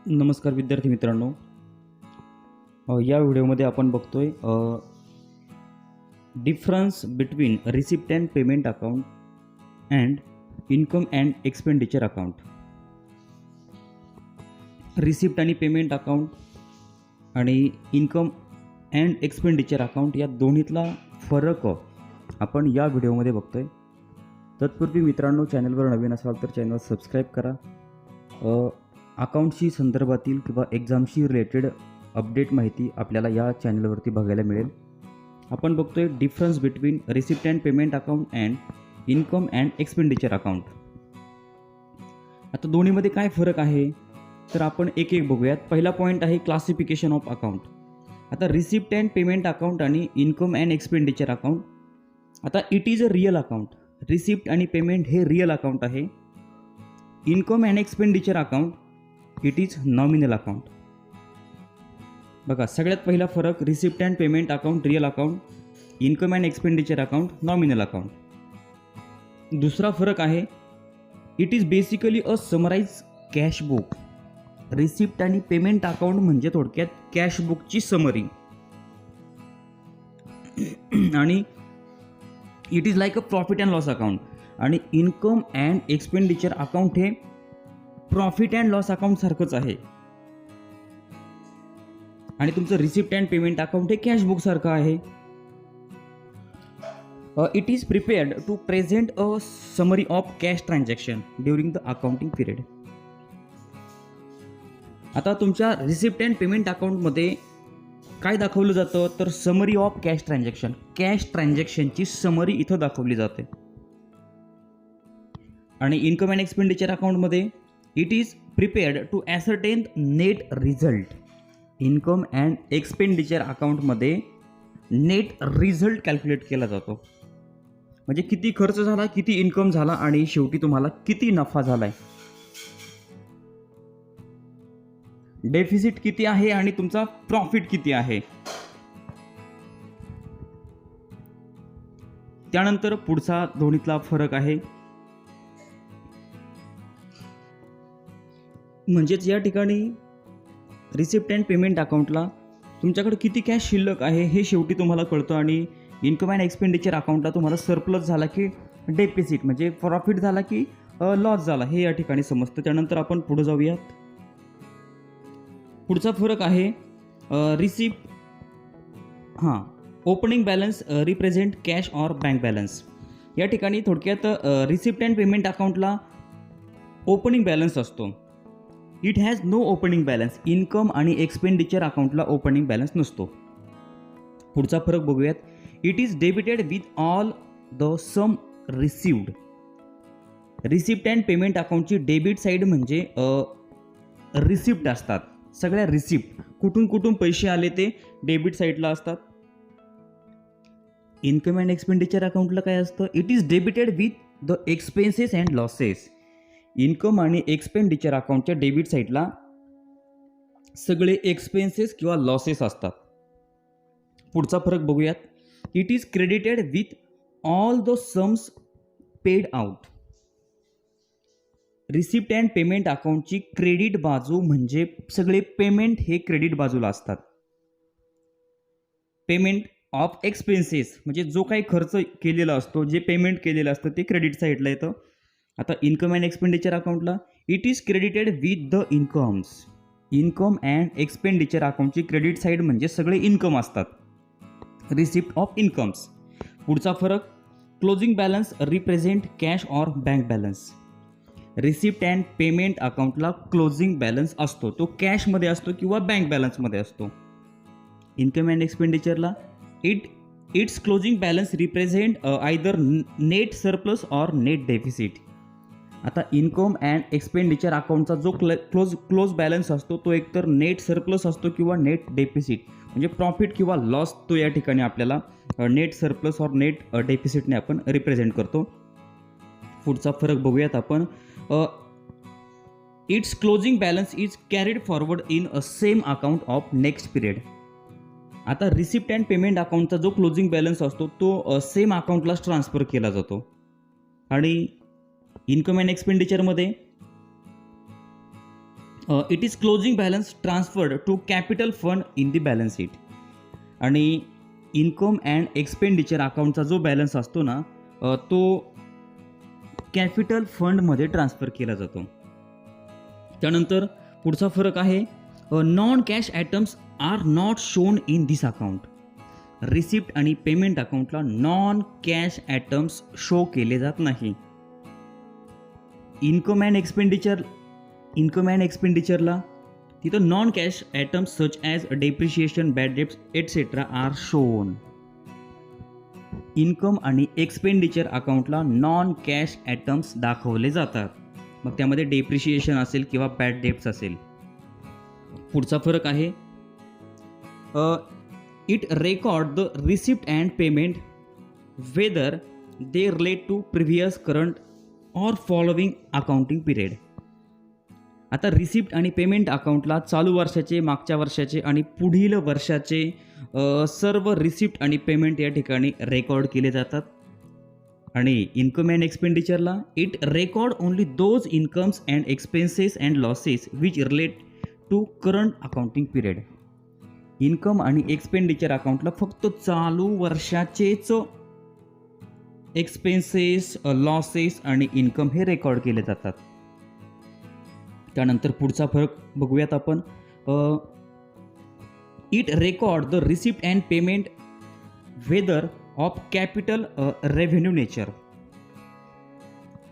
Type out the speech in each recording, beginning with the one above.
नमस्कार विद्यार्थी मित्रांनो. या व्हिडिओमध्ये आपण बघतोय difference between receipt and payment account and income and expenditure account. Receipt आणि पेमेंट अकाउंट आणि इन्कम अँड एक्सपेंडिचर अकाउंट या दोन्हीतला फरक आपण या व्हिडिओमध्ये बघतोय. तत्पूर्वी मित्रांनो, चॅनलवर नवीन असाल तर चॅनल सबस्क्राईब करा. अकाउंटशी संदर्भातील किंवा एक्झामशी रिलेटेड अपडेट माहिती आपल्याला या चॅनलवरती बघायला मिळेल. आपण बघतोय difference between receipt and payment account and income and expenditure account. आता दोन्हीमध्ये काय फरक आहे तर आपण एक एक बघूयात. पहिला पॉईंट आहे क्लासिफिकेशन ऑफ अकाउंट. आता रिसिप्ट अँड पेमेंट अकाउंट आणि इन्कम अँड एक्सपेंडिचर अकाउंट. आता it is a real account. Receipt आणि पेमेंट हे रिअल अकाउंट आहे. Income and expenditure account it is nominal account. बघा, सगळ्यात पहिला फरक receipt and payment account real account, income and expenditure account nominal account. दुसरा फरक आहे it is basically a summarise cash book. Receipt आणि पेमेंट अकाउंट म्हणजे थोडक्यात कॅश बुकची समरी आणि it is like a profit and loss account. आणि income and expenditure account हे प्रॉफिट अँड लॉस अकाउंट सारखंच आहे. आणि तुमचं रिसिप्ट अँड पेमेंट अकाउंट हे कॅश बुक सारखं आहे. It is prepared to present a summary of cash transaction during the accounting period. आता तुमच्या रिसिप्ट अँड पेमेंट अकाउंटमध्ये काय दाखवलं जातं तर summary of cash transaction. Cash ट्रान्झॅक्शनची समरी इथं दाखवली जाते. आणि इन्कम अँड एक्सपेंडिचर अकाउंटमध्ये it is prepared to ascertain net result. Income and expenditure अकाउंटमध्ये नेट रिझल्ट कॅल्क्युलेट केला जातो. म्हणजे किती खर्च झाला, किती इन्कम झाला आणि शेवटी तुम्हाला किती नफा झालाय, डेफिसिट किती आहे आणि तुमचा प्रॉफिट किती आहे. त्यानंतर पुढचा दोन्हीतला फरक आहे म्हणजेच या ठिकाणी रिसिप्ट अँड पेमेंट अकाउंटला तुमच्याकडे किती कॅश शिल्लक आहे हे शेवटी तुम्हाला कळतं. आणि इन्कम अँड एक्सपेंडिचर अकाउंटला तुम्हाला सरप्लस झाला की डेफिसिट म्हणजे प्रॉफिट झाला की लॉस झाला हे या ठिकाणी समजतं. त्यानंतर आपण पुढे जाऊयात. पुढचा फरक आहे receipt opening balance represent cash or bank balance. या ठिकाणी थोडक्यात रिसिप्ट अँड पेमेंट अकाउंटला ओपनिंग बॅलन्स असतो. It has no opening balance. Income आणि एक्सपेंडिचर अकाउंटला ओपनिंग बॅलन्स नसतो. पुढचा फरक बघूयात. It is debited with all the sum received. Receipt and payment अकाउंटची डेबिट साईड म्हणजे रिसिप्ट असतात. सगळ्या रिसिप्ट कुठून कुठून पैसे आले ते डेबिट साईडला असतात. इन्कम अँड एक्सपेंडिचर अकाउंटला काय असतं, it is debited with the expenses and losses. Income आणि एक्सपेंडिचर अकाउंटच्या डेबिट साईडला सगळे एक्सपेन्सेस किंवा लॉसेस असतात. पुढचा फरक बघूयात. It is credited with all the sums paid out. Receipt and payment अकाउंटची क्रेडिट बाजू म्हणजे सगळे पेमेंट हे क्रेडिट बाजूला असतात. पेमेंट ऑफ एक्सपेन्सेस म्हणजे जो काही खर्च केलेला असतो, जे पेमेंट केलेलं असतं ते क्रेडिट साईडला येतं. आता इन्कम अँड एक्सपेंडिचर अकाउंटला it is credited with the incomes. Income and expenditure अकाउंटची क्रेडिट साईड म्हणजे सगळे इन्कम असतात, रिसिप्ट ऑफ इन्कम्स. पुढचा फरक closing balance represent cash or bank balance. Receipt and payment अकाउंटला क्लोजिंग बॅलन्स असतो, तो कॅशमध्ये असतो किंवा बँक बॅलन्समध्ये असतो. इन्कम अँड एक्सपेंडिचरला its closing balance represent either net surplus or net deficit. आता इन्कम अँड एक्सपेंडिचर अकाउंटचा जो क्लोज बॅलन्स असतो तो एकतर नेट सरप्लस असतो किंवा नेट डेफिसिट म्हणजे प्रॉफिट किंवा लॉस. तो या ठिकाणी आपल्याला नेट सरप्लस और नेट डेफिसिटने आपण रिप्रेझेंट करतो. पुढचा फरक बघूयात आपण. It's closing balance is carried forward in a same account of next period. आता रिसिप्ट अँड पेमेंट अकाउंटचा जो क्लोजिंग बॅलन्स असतो तो सेम अकाउंटलाच ट्रान्सफर केला जातो. आणि इन्कम अँड एक्सपेंडिचरमध्ये it is closing balance transferred to capital fund in the balance sheet. आणि income and expenditure अकाउंटचा जो बॅलन्स असतो ना तो कॅपिटल फंडमध्ये ट्रान्सफर केला जातो. त्यानंतर पुढचा फरक आहे non cash items are not shown in this account. Receipt आणि पेमेंट अकाउंटला नॉन कॅश आयटम्स शो केले जात नाही. इन्कम अँड एक्सपेंडिचरला तिथं non cash items such as depreciation, bad debts etcetera are shown. Income आणि एक्सपेंडिचर अकाउंटला नॉन कॅश आयटम्स दाखवले जातात. मग त्यामध्ये डेप्रिशिएशन असेल किंवा बॅड डेब्ट्स असेल. पुढचा फरक आहे it record the receipt and payment whether they relate to previous, current or following accounting period. आता रिसिप्ट आणि पेमेंट अकाउंटला चालू वर्षाचे, मागच्या वर्षाचे आणि पुढील वर्षाचे सर्व रिसिप्ट आणि पेमेंट या ठिकाणी रेकॉर्ड केले जातात. आणि इन्कम अँड एक्सपेंडिचरला it record only those incomes and expenses and losses which relate to current accounting period. Income आणि एक्सपेंडिचर अकाउंटला फक्त चालू वर्षाचेच एक्सपेन्सेस, लॉसेस आणि इन्कम हे रेकॉर्ड केले जातात. त्यानंतर पुढचा फरक बघूयात आपण. It record the receipt and payment whether of capital revenue nature.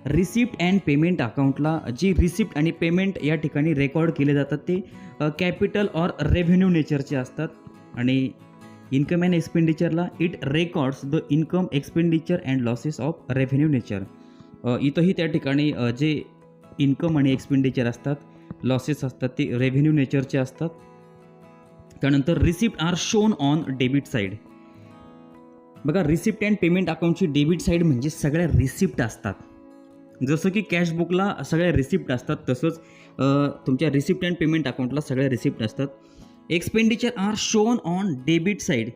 Receipt and payment अकाउंटला जी रिसिप्ट आणि पेमेंट या ठिकाणी रेकॉर्ड केले जातात ते कॅपिटल ऑर रेव्हेन्यू नेचरचे असतात. आणि इन्कम अँड एक्सपेंडिचरला it records the income, expenditure and losses of revenue nature. इथंही त्या ठिकाणी जे इन्कम आणि एक्सपेंडिचर असतात, लॉसेस असतात ते रेव्हेन्यू नेचरचे असतात. त्यानंतर receipt are shown on debit side. बघा, रिसिप्ट अँड पेमेंट अकाउंटची डेबिट साईड म्हणजे सगळ्या रिसिप्ट असतात. जसं की कॅशबुकला सगळ्या रिसिप्ट असतात तसंच तुमच्या रिसिप्ट अँड पेमेंट अकाउंटला सगळ्या रिसिप्ट असतात. Expenditure are shown on debit side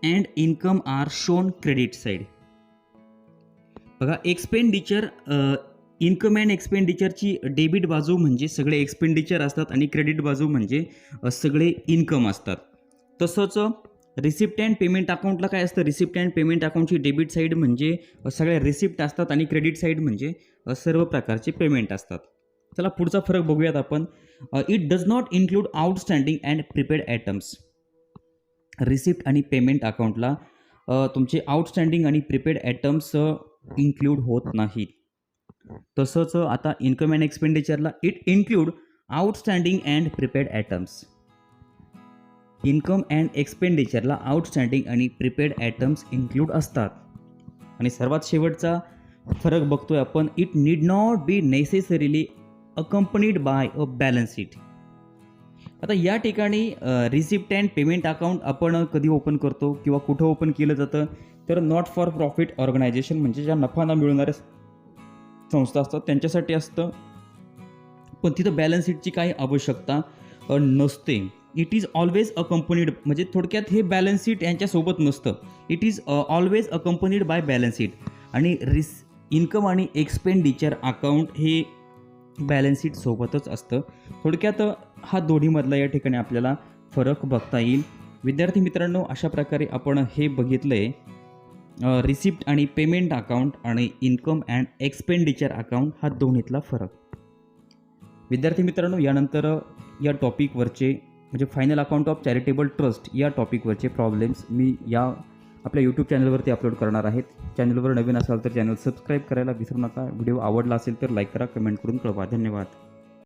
and income are shown credit side. बघा, एक्सपेंडिचर, इन्कम अँड एक्सपेंडिचरची डेबिट बाजू म्हणजे सगळे एक्सपेंडिचर असतात आणि क्रेडिट बाजू म्हणजे सगळे इन्कम असतात. तसंच रिसिप्ट अँड पेमेंट अकाउंटला काय असतं, रिसिप्ट अँड पेमेंट अकाउंटची डेबिट साईड म्हणजे सगळ्या रिसिप्ट असतात आणि क्रेडिट साईड म्हणजे सर्व प्रकारचे पेमेंट असतात. चला पुढचा फरक बघूयात आपण. It does not include outstanding and prepaid items. Receipt आणि पेमेंट अकाउंटला तुमचे आउटस्टँडिंग आणि प्रिपेड आयटम्स इन्क्लूड होत नाहीत. तसंच आता इन्कम अँड एक्सपेंडिचरला it include outstanding and prepaid items. Income and एक्सपेंडिचरला आउटस्टँडिंग आणि प्रिपेड आयटम्स इन्क्लूड असतात. आणि सर्वात शेवटचा फरक बघतोय आपण. It need not be necessarily accompanied by a balance sheet. आता या ठिकाणी रिसिप्ट अँड पेमेंट अकाउंट आपण कधी ओपन करतो किंवा कुठं ओपन केलं जातं तर नॉट फॉर प्रॉफिट ऑर्गनायझेशन म्हणजे ज्या नफा न मिळवणाऱ्या संस्था असतात त्यांच्यासाठी असतं. पण तिथं बॅलन्स शीटची काही आवश्यकता नसते. इट इज ऑलवेज अकंपनीड, म्हणजे थोडक्यात हे बॅलन्स शीट यांच्यासोबत नसतं. It is always accompanied by balance sheet. आणि इन्कम आणि एक्सपेंडिचर अकाउंट हे बॅलन्स शीट सोबतच असतं. थोडक्यात हा दोन्हीमधला या ठिकाणी आपल्याला फरक बघता येईल. विद्यार्थी मित्रांनो, अशा प्रकारे आपण हे बघितलं आहे रिसिप्ट आणि पेमेंट अकाउंट आणि इन्कम अँड एक्सपेंडिचर अकाउंट हा दोन्हीतला फरक. विद्यार्थी मित्रांनो, यानंतर या टॉपिकवरचे म्हणजे final account of charitable trust या टॉपिकवरचे प्रॉब्लेम्स मी या आपल्या यूट्यूब चॅनलवरती अपलोड करणार आहेत. चॅनलवर नवीन असाल तर चॅनल सबस्क्राईब करायला विसरू नका. व्हिडिओ आवडला असेल तर लाईक करा, कमेंट करून कळवा. धन्यवाद.